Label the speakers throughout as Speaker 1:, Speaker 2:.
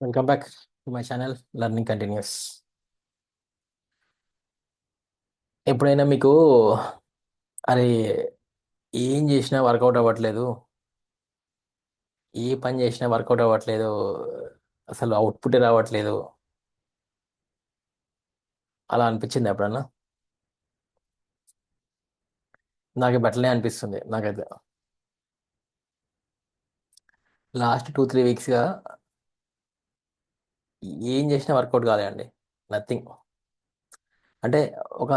Speaker 1: Welcome back to my channel learning continuous. ఎప్పుడైనా మీకు అరే ఏం చేసినా వర్కౌట్ అవ్వట్లేదు, ఏ పని చేసినా వర్కౌట్ అవ్వట్లేదు, అసలు అవుట్పుట్ రావట్లేదు, అలా అనిపించింది ఎప్పుడన్నా? నాకు బట్టలే అనిపిస్తుంది నాకైతే. లాస్ట్ 2-3 వీక్స్గా ఏం చేసినా వర్కౌట్ కాలేదండి. నథింగ్. అంటే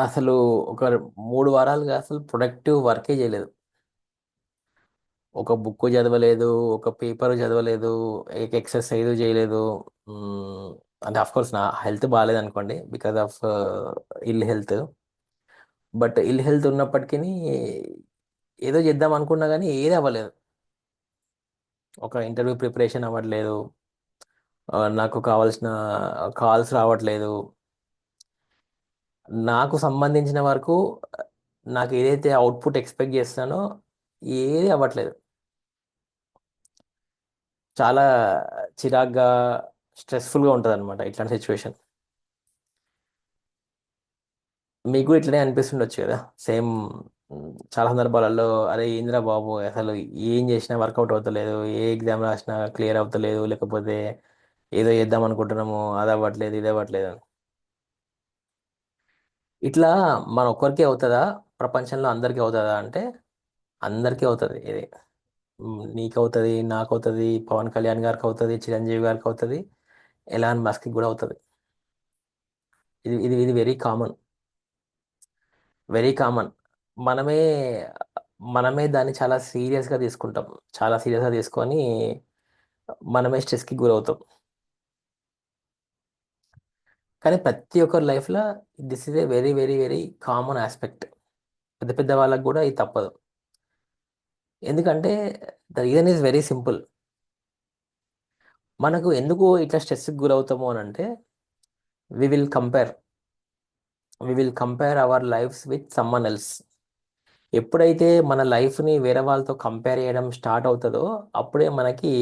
Speaker 1: అసలు ఒక 3 వారాలుగా అసలు ప్రొడక్టివ్ వర్కే చేయలేదు. ఒక బుక్ చదవలేదు, ఒక పేపర్ చదవలేదు, ఎక్సర్సైజ్ చేయలేదు. మ్మ్, అంటే ఆఫ్ కోర్స్ నా హెల్త్ బాగాలేదు అనుకోండి, because of ill health. But ill health ఉన్నప్పటికీ ఏదో చేద్దాం అనుకున్నా కానీ ఏది అవ్వలేదు. ఒక ఇంటర్వ్యూ ప్రిపరేషన్ అవ్వట్లేదు, నాకు కావాల్సిన కాల్స్ రావట్లేదు. నాకు సంబంధించిన వరకు నాకు ఏదైతే అవుట్పుట్ ఎక్స్పెక్ట్ చేస్తానో ఏది అవ్వట్లేదు. చాలా చిరాగ్గా, స్ట్రెస్ఫుల్గా ఉంటుంది అనమాట ఇట్లాంటి సిచ్యువేషన్. మీకు కూడా ఇట్లనే అనిపిస్తుండొచ్చు కదా, సేమ్. చాలా సందర్భాలలో అరే ఏందిరా బాబు, అసలు ఏం చేసినా వర్కౌట్ అవుతలేదు, ఏ ఎగ్జామ్ రాసినా క్లియర్ అవుతలేదు, లేకపోతే ఏదో చేద్దాం అనుకుంటున్నాము అది అవ్వట్లేదు ఇది అవ్వట్లేదు అని. ఇట్లా మన ఒక్కరికే అవుతుందా? ప్రపంచంలో అందరికీ అవుతుందా అంటే అందరికీ అవుతుంది ఇది. నీకు అవుతుంది, నాకు అవుతుంది, పవన్ కళ్యాణ్ గారికి అవుతుంది, చిరంజీవి గారికి అవుతుంది, ఎలాన్ మస్క్ కూడా అవుతుంది. ఇది వెరీ కామన్, వెరీ కామన్. మనమే మనమే దాన్ని చాలా సీరియస్గా తీసుకుంటాం. చాలా సీరియస్గా తీసుకొని మనమే స్ట్రెస్కి గురవుతాం. కానీ ప్రతి ఒక్కరి లైఫ్లో this is a very very very common aspect. పెద్ద పెద్ద వాళ్ళకు కూడా ఇది తప్పదు. ఎందుకంటే the reason is very simple. మనకు ఎందుకు ఇట్లా స్ట్రెస్కి గురవుతాము అని అంటే we will compare we will compare our lives with someone else. ఎప్పుడైతే మన లైఫ్ని వేరే వాళ్ళతో కంపేర్ చేయడం స్టార్ట్ అవుతుందో అప్పుడే మనకి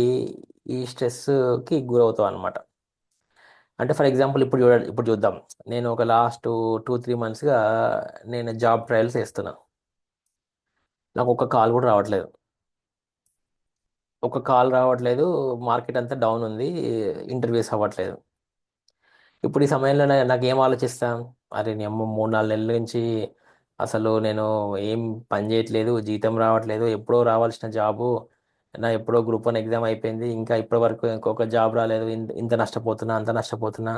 Speaker 1: ఈ స్ట్రెస్కి గురవుతాం అనమాట. అంటే ఫర్ ఎగ్జాంపుల్ ఇప్పుడు చూద్దాం. నేను ఒక లాస్ట్ 2-3 మంత్స్గా నేను జాబ్ ట్రయల్స్ చేస్తున్నా. నాకు ఒక్క కాల్ కూడా రావట్లేదు. ఒక్క కాల్ రావట్లేదు. మార్కెట్ అంతా డౌన్ ఉంది, ఇంటర్వ్యూస్ అవ్వట్లేదు. ఇప్పుడు ఈ సమయంలో నాకేం ఆలోచిస్తాం? అరే నీ అమ్మ, 3-4 నెలల నుంచి అసలు నేను ఏం పని చేయట్లేదు, జీతం రావట్లేదు, ఎప్పుడో రావాల్సిన జాబు ఎప్పుడో గ్రూప్ 1 ఎగ్జామ్ అయిపోయింది, ఇంకా ఇప్పటి వరకు ఇంకొక జాబ్ రాలేదు. ఇంత ఇంత నష్టపోతున్నా, అంత నష్టపోతున్నా.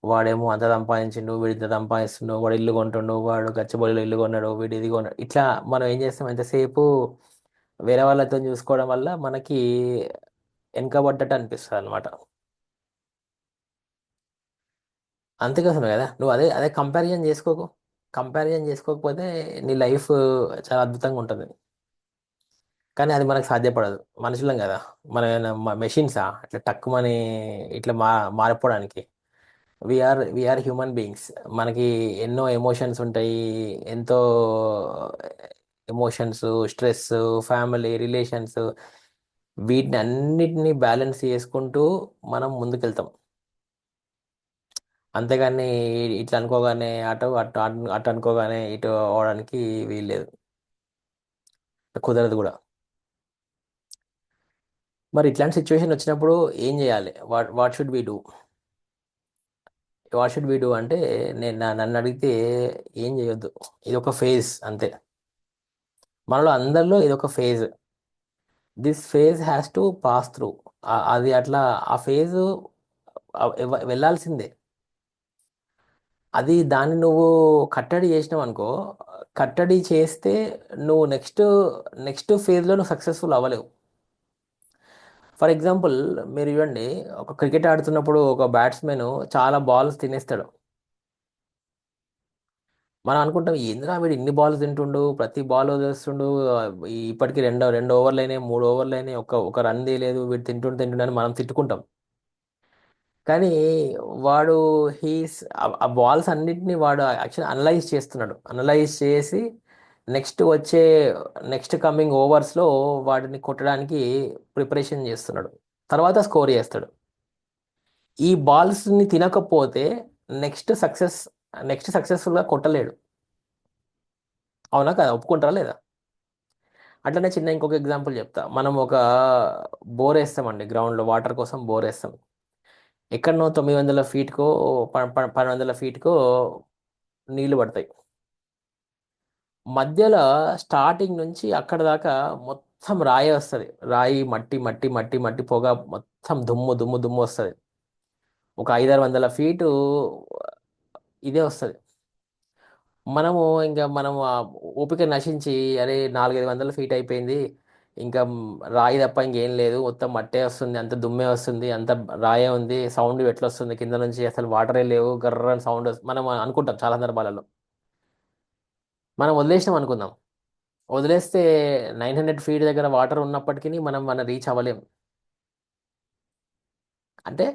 Speaker 1: వాడేమో అంత సంపాదించిండు, వీడు ఇంత సంపాదిస్తుండు, వాడు ఇల్లు కొంటుండు, వాడు గచ్చిబౌలిలో ఇల్లు కొన్నాడు, వీడు ఇది కొన్నాడు. ఇట్లా మనం ఏం చేస్తాం, ఎంతసేపు వేరే వాళ్ళతో చూసుకోవడం వల్ల మనకి వెనకబడ్డట్టు అనిపిస్తుంది అనమాట. అంతేకోసమే కదా నువ్వు అదే అదే కంపారిజన్ చేసుకోకు. కంపారిజన్ చేసుకోకపోతే నీ లైఫ్ చాలా అద్భుతంగా ఉంటుంది. కానీ అది మనకు సాధ్యపడదు. మనుషులం కదా, మన మెషిన్సా ఇట్లా టక్కుమని ఇట్లా మారిపోవడానికి? We are human beings. మనకి ఎన్నో ఎమోషన్స్ ఉంటాయి. ఎంతో ఎమోషన్స్, స్ట్రెస్, ఫ్యామిలీ రిలేషన్స్, వీటిని అన్నిటినీ బ్యాలెన్స్ చేసుకుంటూ మనం ముందుకెళ్తాం. అంతేగాని ఇట్లా అనుకోగానే అటు అటు అటు అనుకోగానే ఇటు అవడానికి వీల్లేదు, కుదరదు కూడా. మరి ఇట్లాంటి సిచ్యువేషన్ వచ్చినప్పుడు ఏం చేయాలి? What should we do? What should we do అంటే నన్ను అడిగితే ఏం చేయొద్దు. ఇది ఒక ఫేజ్ అంతే. మనలో అందరిలో ఇది ఒక phase. This phase has to pass through. అది అట్లా ఆ ఫేజ్ వెళ్ళాల్సిందే. అది దాన్ని నువ్వు కట్టడి చేసినావు అనుకో, కట్టడి చేస్తే నువ్వు నెక్స్ట్ నెక్స్ట్ ఫేజ్లో నువ్వు సక్సెస్ఫుల్ అవ్వలేవు. ఫర్ ఎగ్జాంపుల్, మీరు చూడండి, ఒక క్రికెట్ ఆడుతున్నప్పుడు ఒక బ్యాట్స్మెన్ చాలా బాల్స్ తినేస్తాడు. మనం అనుకుంటాం ఏందిరా వీడు ఇన్ని బాల్స్ తింటుండు, ప్రతి బాల్ వదిలేస్తుండు, ఇప్పటికి రెండు రెండు ఓవర్లు అయినాయి, 3 ఓవర్లు అయినాయి, ఒక రన్ తీయలేదు, వీడు తింటుండు తింటుండు అని మనం తిట్టుకుంటాం. కానీ వాడు హీస్ ఆ బాల్స్ అన్నిటిని వాడు యాక్చువల్ అనలైజ్ చేస్తున్నాడు. అనలైజ్ చేసి నెక్స్ట్ వచ్చే నెక్స్ట్ కమింగ్ ఓవర్స్లో వాటిని కొట్టడానికి ప్రిపరేషన్ చేస్తున్నాడు. తర్వాత స్కోర్ చేస్తాడు. ఈ బాల్స్ ని తినకపోతే నెక్స్ట్ సక్సెస్ నెక్స్ట్ సక్సెస్ఫుల్ గా కొట్టలేడు. అవునా కదా, ఒప్పుకుంటారా లేదా? అట్లనే చిన్న ఇంకొక ఎగ్జాంపుల్ చెప్తా. మనం ఒక బోర్ వేస్తామండి, గ్రౌండ్ లో వాటర్ కోసం బోర్ వేస్తాం. ఎక్కడనో 900 ఫీట్కో 1200 ఫీట్కో నీళ్లు పడతాయి. మధ్యలో స్టార్టింగ్ నుంచి అక్కడ దాకా మొత్తం రాయి వస్తుంది. రాయి, మట్టి మట్టి మట్టి మట్టి, పొగ, మొత్తం దుమ్ము దుమ్ము దుమ్ము వస్తుంది. ఒక 500 600 ఫీటు ఇదే వస్తుంది. మనము ఇంకా మనము ఆ ఓపిక నశించి, అరే 400 500 ఫీట్ అయిపోయింది, ఇంకా రాయి తప్ప ఇంకేం లేదు, మొత్తం మట్టే వస్తుంది, అంత దుమ్మే వస్తుంది, అంత రాయే ఉంది, సౌండ్ ఎట్లా వస్తుంది కింద నుంచి, అసలు వాటరే లేవు, గర్రని సౌండ్ మనం అనుకుంటాం చాలా సందర్భాలలో. మనం వదిలేసినాం అనుకుందాం. వదిలేస్తే 900 ఫీట్ దగ్గర వాటర్ ఉన్నప్పటికీ మనం రీచ్ అవ్వలేం. అంటే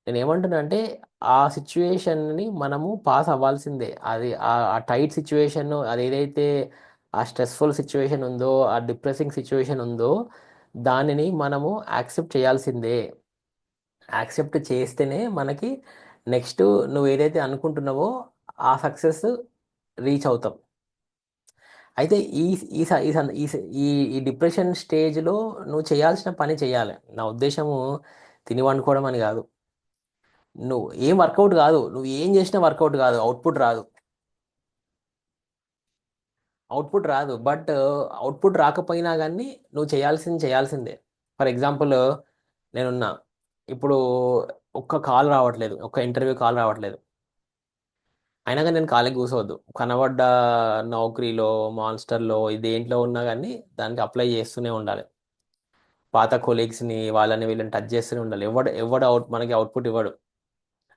Speaker 1: నేను ఏమంటున్నా అంటే, ఆ సిచ్యువేషన్ని మనము పాస్ అవ్వాల్సిందే. అది ఆ టైట్ సిచ్యువేషన్, అది ఏదైతే ఆ స్ట్రెస్ఫుల్ సిచ్యువేషన్ ఉందో, ఆ డిప్రెసింగ్ సిచ్యువేషన్ ఉందో, దానిని మనము యాక్సెప్ట్ చేయాల్సిందే. యాక్సెప్ట్ చేస్తేనే మనకి నెక్స్ట్ నువ్వు ఏదైతే అనుకుంటున్నావో ఆ సక్సెస్ రీచ్ అవుతాం. అయితే ఈ ఈ స- ఈ సం- ఈ స- ఈ ఈ డిప్రెషన్ స్టేజ్లో నువ్వు చేయాల్సిన పని చేయాలి. నా ఉద్దేశము తిని వండుకోవడం అని కాదు. నువ్వు ఏం వర్కౌట్ కాదు, నువ్వు ఏం చేసినా వర్కౌట్ కాదు, అవుట్పుట్ రాదు. అవుట్పుట్ రాదు, బట్ అవుట్పుట్ రాకపోయినా కానీ నువ్వు చేయాల్సింది చేయాల్సిందే. ఫర్ ఎగ్జాంపుల్, నేనున్నా ఇప్పుడు, ఒక్క కాల్ రావట్లేదు, ఒక్క ఇంటర్వ్యూ కాల్ రావట్లేదు. అయినా కానీ నేను ఖాళీ కూర్చోవద్దు. కనబడ్డ నౌకరీలో, మాన్స్టర్లో, దేంట్లో ఉన్నా కానీ దానికి అప్లై చేస్తూనే ఉండాలి. పాత కొలీగ్స్ని, వాళ్ళని వీళ్ళని టచ్ చేస్తూనే ఉండాలి. ఎవడు మనకి అవుట్పుట్ ఇవ్వడు.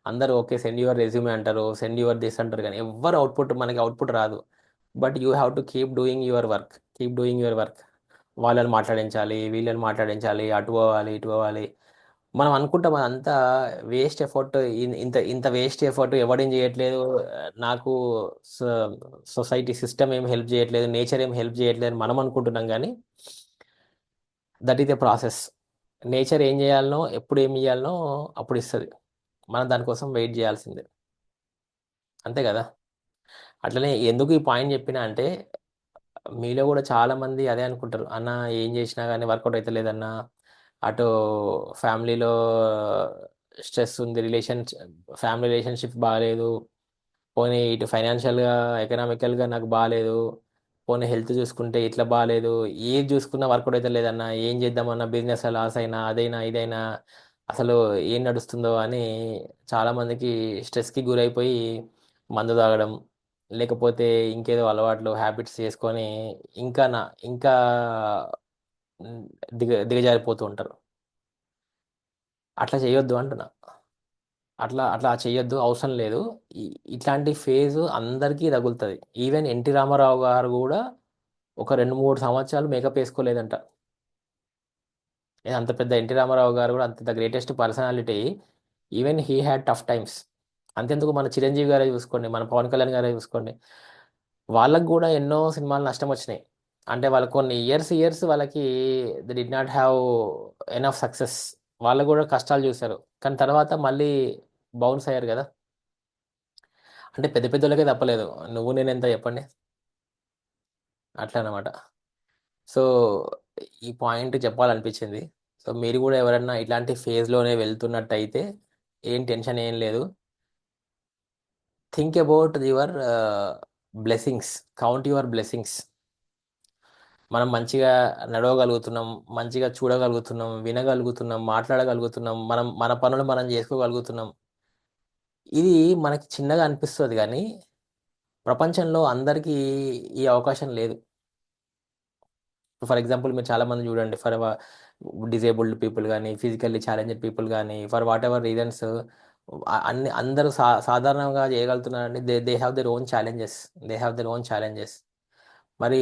Speaker 1: అందరూ ఓకే సెండ్ యువర్ రెజ్యూమే అంటారు, సెండ్ యువర్ దిస్ అంటారు, కానీ ఎవరు మనకి అవుట్పుట్ రాదు. But you have to keep doing your work, keep doing your work. వాళ్ళని మాట్లాడించాలి, వీళ్ళని మాట్లాడించాలి, అటు పోవాలి, ఇటు పోవాలి. మనం అనుకుంటాం అదంతా వేస్ట్ ఎఫర్ట్, ఇంత ఇంత వేస్ట్ ఎఫర్ట్ ఎవడేం చేయట్లేదు, నాకు సొసైటీ సిస్టమ్ ఏం హెల్ప్ చేయట్లేదు, నేచర్ ఏం హెల్ప్ చేయట్లేదు అని మనం అనుకుంటున్నాం, కానీ that is a process. Nature ఏం చేయాలనో, ఎప్పుడు ఏం చేయాలనో అప్పుడు ఇస్తుంది. మనం దానికోసం వెయిట్ చేయాల్సిందే. అంతే కదా. అట్లనే ఎందుకు ఈ పాయింట్ చెప్పినా అంటే, మీలో కూడా చాలా మంది అదే అనుకుంటారు, అన్న ఏం చేసినా కానీ వర్కౌట్ అయితే లేదన్న, అటు ఫ్యామిలీలో స్ట్రెస్ ఉంది, ఫ్యామిలీ రిలేషన్షిప్ బాగాలేదు, పోనీ ఇటు ఫైనాన్షియల్గా, ఎకనామికల్గా నాకు బాగాలేదు, పోనీ హెల్త్ చూసుకుంటే ఇట్లా బాగాలేదు, ఏది చూసుకున్నా వర్కౌట్ అయితే లేదన్నా, ఏం చేద్దామన్నా బిజినెస్ లాస్ అయినా, అదైనా ఇదైనా, అసలు ఏం నడుస్తుందో అని చాలామందికి స్ట్రెస్కి గురైపోయి మందు తాగడం, లేకపోతే ఇంకేదో అలవాట్లు, హ్యాబిట్స్ చేసుకొని ఇంకా ఇంకా ఉమ్, దిగజారిపోతూ ఉంటారు. అట్లా చేయొద్దు అంటున్నా. అట్లా అట్లా చేయొద్దు, అవసరం లేదు. ఇట్లాంటి ఫేజ్ అందరికీ తగులుతుంది. ఈవెన్ ఎన్టీ రామారావు గారు కూడా ఒక 2 3 సంవత్సరాలు మేకప్ వేసుకోలేదంట. అంత పెద్ద ఎన్టీ రామారావు గారు కూడా అంత greatest personality, even he had tough times. అంతెందుకు మన చిరంజీవి గారే చూసుకోండి, మన పవన్ కళ్యాణ్ గారే చూసుకోండి, వాళ్ళకు కూడా ఎన్నో సినిమాలు నష్టం వచ్చినాయి. అంటే వాళ్ళు కొన్ని ఇయర్స్ వాళ్ళకి the did not have enough success. వాళ్ళు కూడా కష్టాలు చూశారు, కానీ తర్వాత మళ్ళీ బౌన్స్ అయ్యారు కదా. అంటే పెద్ద పెద్దోళ్ళకే తప్పలేదు, నువ్వు నేను ఎంత చెప్పండి. అట్లా అన్నమాట. సో ఈ పాయింట్ చెప్పాలనిపించింది. సో మీరు కూడా ఎవరన్నా ఇట్లాంటి ఫేజ్లోనే వెళ్తున్నట్టయితే ఏం టెన్షన్ ఏం లేదు. Think about your blessings, count your blessings. మనం మంచిగా నడవగలుగుతున్నాం, మంచిగా చూడగలుగుతున్నాం, వినగలుగుతున్నాం, మాట్లాడగలుగుతున్నాం, మన పనులు మనం చేసుకోగలుగుతున్నాం. ఇది మనకి చిన్నగా అనిపిస్తుంది, కానీ ప్రపంచంలో అందరికీ ఈ అవకాశం లేదు. ఫర్ ఎగ్జాంపుల్, మీరు చాలా మంది చూడండి, ఫర్ డిజేబుల్డ్ పీపుల్ కానీ, ఫిజికల్లీ ఛాలెంజ్డ్ పీపుల్ కానీ, ఫర్ వాట్ ఎవర్ రీజన్స్, అందరూ సాధారణంగా చేయగలుగుతున్నారండి. They have their own challenges, they have their own challenges. మరి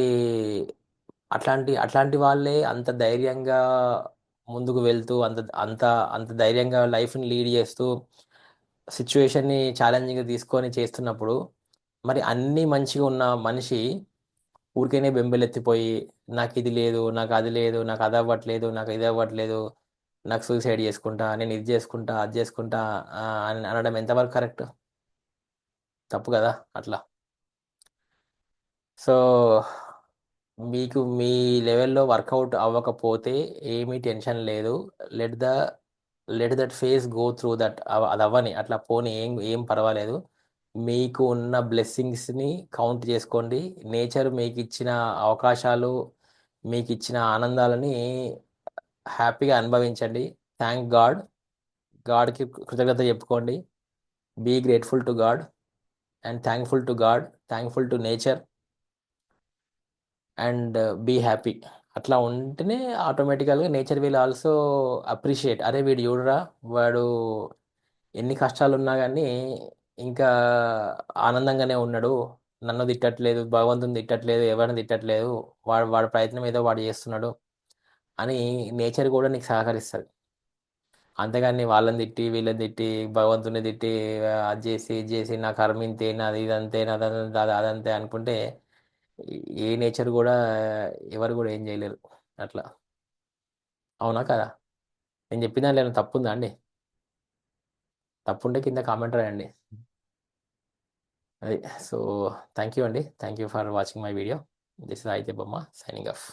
Speaker 1: అట్లాంటి వాళ్ళే అంత ధైర్యంగా ముందుకు వెళ్తూ, అంత అంత అంత ధైర్యంగా లైఫ్ని లీడ్ చేస్తూ, సిచ్యువేషన్ని ఛాలెంజింగ్గా తీసుకొని చేస్తున్నప్పుడు, మరి అన్నీ మంచిగా ఉన్న మనిషి ఊరికేనే బెంబెలెత్తిపోయి, నాకు ఇది లేదు, నాకు అది లేదు, నాకు అది అవ్వట్లేదు, నాకు ఇది అవ్వట్లేదు, నాకు సూసైడ్ చేసుకుంటా, నేను ఇది చేసుకుంటా, అది చేసుకుంటా అని అనడం ఎంతవరకు కరెక్ట్? తప్పు కదా అట్లా. సో మీకు మీ లెవెల్లో వర్కౌట్ అవ్వకపోతే ఏమీ టెన్షన్ లేదు. Let the let that face go through that. అది అవ్వని, అట్లా పోని, ఏం ఏం పర్వాలేదు. మీకు ఉన్న బ్లెస్సింగ్స్ని కౌంట్ చేసుకోండి. నేచర్ మీకు ఇచ్చిన అవకాశాలు, మీకు ఇచ్చిన ఆనందాలని హ్యాపీగా అనుభవించండి. Thank God. గాడ్కి కృతజ్ఞత చెప్పుకోండి. Be grateful to God and thankful to God, thankful to nature and be happy. అట్లా ఉంటేనే ఆటోమేటికల్గా నేచర్ విల్ ఆల్సో అప్రిషియేట్. అరే వీడు చూడరా, వాడు ఎన్ని కష్టాలు ఉన్నా కానీ ఇంకా ఆనందంగానే ఉన్నాడు, నన్ను తిట్టట్లేదు, భగవంతుని తిట్టట్లేదు, ఎవరిని తిట్టట్లేదు, వాడు వాడి ప్రయత్నం ఏదో వాడు చేస్తున్నాడు అని నేచర్ కూడా నీకు సహకరిస్తుంది. అంతేగాని వాళ్ళని తిట్టి వీళ్ళని తిట్టి భగవంతుని తిట్టి అది చేసి ఇది చేసి నా కర్మ ఇంతే, నాది ఇదంతే, నాది అదంతే అనుకుంటే ఏ నేచర్ కూడా, ఎవరు కూడా ఏం చేయలేరు అట్లా. అవునా కదా? నేను చెప్పిన దాంట్లో తప్పుందా అండి? తప్పుంటే కింద కామెంట్ రాయండి. అది. సో థ్యాంక్ యూ అండి, thank you for watching my video. This is అయితే బొమ్మ సైనింగ్ ఆఫ్.